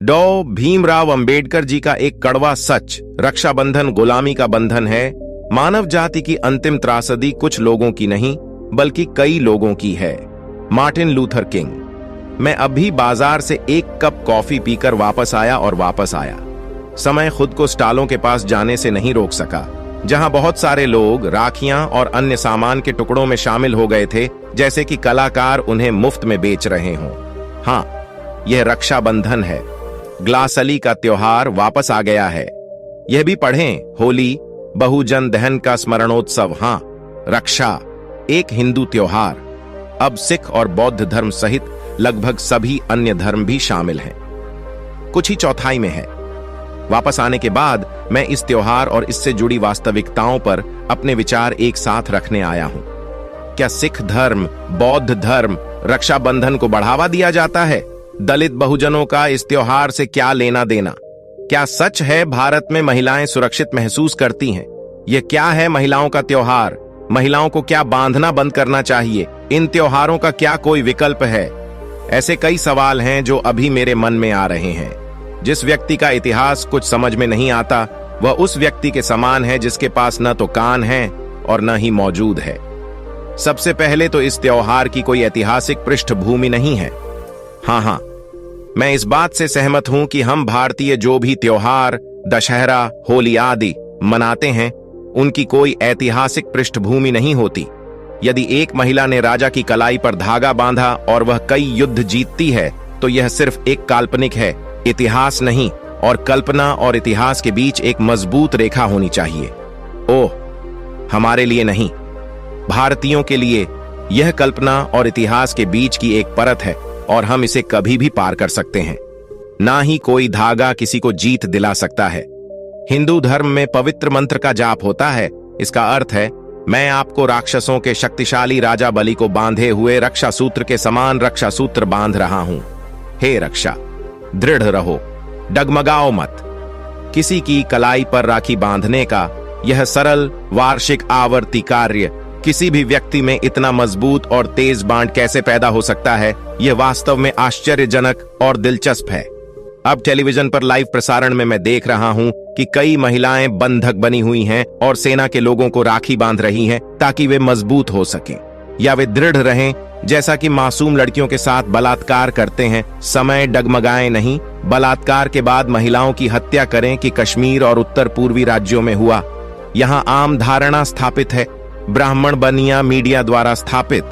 डॉ भीमराव अंबेडकर जी का एक कड़वा सच, रक्षाबंधन गुलामी का बंधन है। मानव जाति की अंतिम त्रासदी कुछ लोगों की नहीं बल्कि कई लोगों की है। Martin Luther king. मैं अभी बाजार से एक कप कॉफी पीकर वापस आया। समय खुद को स्टॉलों के पास जाने से नहीं रोक सका, जहां बहुत सारे लोग राखियां और अन्य सामान के टुकड़ों में शामिल हो गए थे, जैसे कि कलाकार उन्हें मुफ्त में बेच रहे हों। हाँ, यह रक्षाबंधन है। ग्लासली का त्योहार वापस आ गया है। यह भी पढ़ें, होली बहुजन दहन का स्मरणोत्सव। हाँ, रक्षा एक हिंदू त्योहार। अब सिख और बौद्ध धर्म सहित लगभग सभी अन्य धर्म भी शामिल हैं। कुछ ही चौथाई में है। वापस आने के बाद मैं इस त्योहार और इससे जुड़ी वास्तविकताओं पर अपने विचार एक साथ रखने आया हूं। क्या सिख धर्म, बौद्ध धर्म, रक्षाबंधन को बढ़ावा दिया जाता है? दलित बहुजनों का इस त्योहार से क्या लेना देना? क्या सच है भारत में महिलाएं सुरक्षित महसूस करती हैं? यह क्या है महिलाओं का त्योहार? महिलाओं को क्या बांधना बंद करना चाहिए? इन त्योहारों का क्या कोई विकल्प है? ऐसे कई सवाल हैं जो अभी मेरे मन में आ रहे हैं। जिस व्यक्ति का इतिहास कुछ समझ में नहीं आता, वह उस व्यक्ति के समान है जिसके पास न तो कान है और न ही मौजूद है। सबसे पहले तो इस त्योहार की कोई ऐतिहासिक पृष्ठभूमि नहीं है। हाँ, मैं इस बात से सहमत हूं कि हम भारतीय जो भी त्योहार, दशहरा, होली आदि मनाते हैं, उनकी कोई ऐतिहासिक पृष्ठभूमि नहीं होती। यदि एक महिला ने राजा की कलाई पर धागा बांधा और वह कई युद्ध जीतती है, तो यह सिर्फ एक काल्पनिक है, इतिहास नहीं। और कल्पना और इतिहास के बीच एक मजबूत रेखा होनी चाहिए। ओह, हमारे लिए नहीं, भारतीयों के लिए यह कल्पना और इतिहास के बीच की एक परत है और हम इसे कभी भी पार कर सकते हैं। ना ही कोई धागा किसी को जीत दिला सकता है। हिंदू धर्म में पवित्र मंत्र का जाप होता है। इसका अर्थ है, मैं आपको राक्षसों के शक्तिशाली राजा बलि को बांधे हुए रक्षा सूत्र के समान रक्षा सूत्र बांध रहा हूं। हे रक्षा, दृढ़ रहो, डगमगाओ मत। किसी की कलाई पर राखी बांधने का यह सरल वार्षिक आवर्ती कार्य किसी भी व्यक्ति में इतना मजबूत और तेज बांध कैसे पैदा हो सकता है, यह वास्तव में आश्चर्यजनक और दिलचस्प है। अब टेलीविजन पर लाइव प्रसारण में मैं देख रहा हूं कि कई महिलाएं बंधक बनी हुई हैं और सेना के लोगों को राखी बांध रही हैं ताकि वे मजबूत हो सकें या वे दृढ़ रहें, जैसा कि मासूम लड़कियों के साथ बलात्कार करते हैं। समय डगमगाए नहीं, बलात्कार के बाद महिलाओं की हत्या करें कि कश्मीर और उत्तर पूर्वी राज्यों में हुआ। यहां आम धारणा स्थापित है, ब्राह्मण बनिया मीडिया द्वारा स्थापित,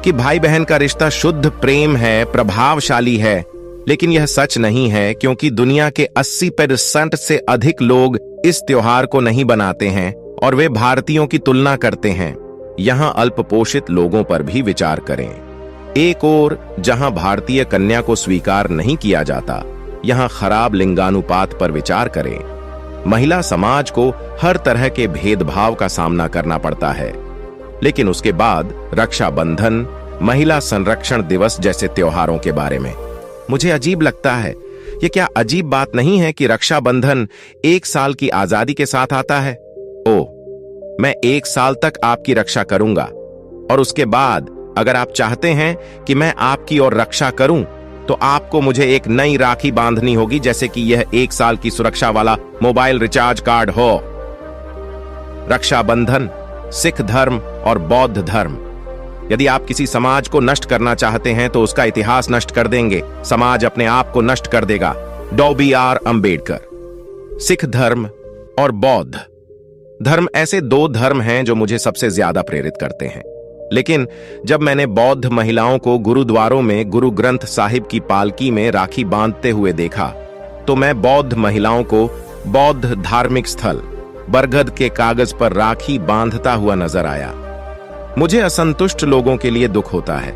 कि भाई बहन का रिश्ता शुद्ध प्रेम है, प्रभावशाली है। लेकिन यह सच नहीं है, क्योंकि दुनिया के 80% से अधिक लोग इस त्योहार को नहीं बनाते हैं और वे भारतीयों की तुलना करते हैं। यहां अल्पपोषित लोगों पर भी विचार करें। एक ओर जहां भारतीय कन्या को स्वीकार नहीं किया जाता, यहां खराब लिंगानुपात पर विचार करें। महिला समाज को हर तरह के भेदभाव का सामना करना पड़ता है। लेकिन उसके बाद रक्षाबंधन, महिला संरक्षण दिवस जैसे त्योहारों के बारे में मुझे अजीब लगता है। यह क्या अजीब बात नहीं है कि रक्षाबंधन 1 साल की आजादी के साथ आता है? ओह, मैं 1 साल तक आपकी रक्षा करूंगा और उसके बाद अगर आप चाहते हैं कि मैं आपकी और रक्षा करूं, तो आपको मुझे एक नई राखी बांधनी होगी, जैसे कि यह 1 साल की सुरक्षा वाला मोबाइल रिचार्ज कार्ड हो। रक्षाबंधन, सिख धर्म और बौद्ध धर्म। यदि आप किसी समाज को नष्ट करना चाहते हैं तो उसका इतिहास नष्ट कर देंगे, समाज अपने आप को नष्ट कर देगा। डॉ B.R. अंबेडकर। सिख धर्म और बौद्ध धर्म ऐसे 2 धर्म हैं जो मुझे सबसे ज्यादा प्रेरित करते हैं। लेकिन जब मैंने बौद्ध महिलाओं को गुरुद्वारों में गुरु ग्रंथ साहिब की पालकी में राखी बांधते हुए देखा, तो मैं बौद्ध महिलाओं को बौद्ध धार्मिक स्थल बरगद के कागज पर राखी बांधता हुआ नजर आया। मुझे असंतुष्ट लोगों के लिए दुख होता है।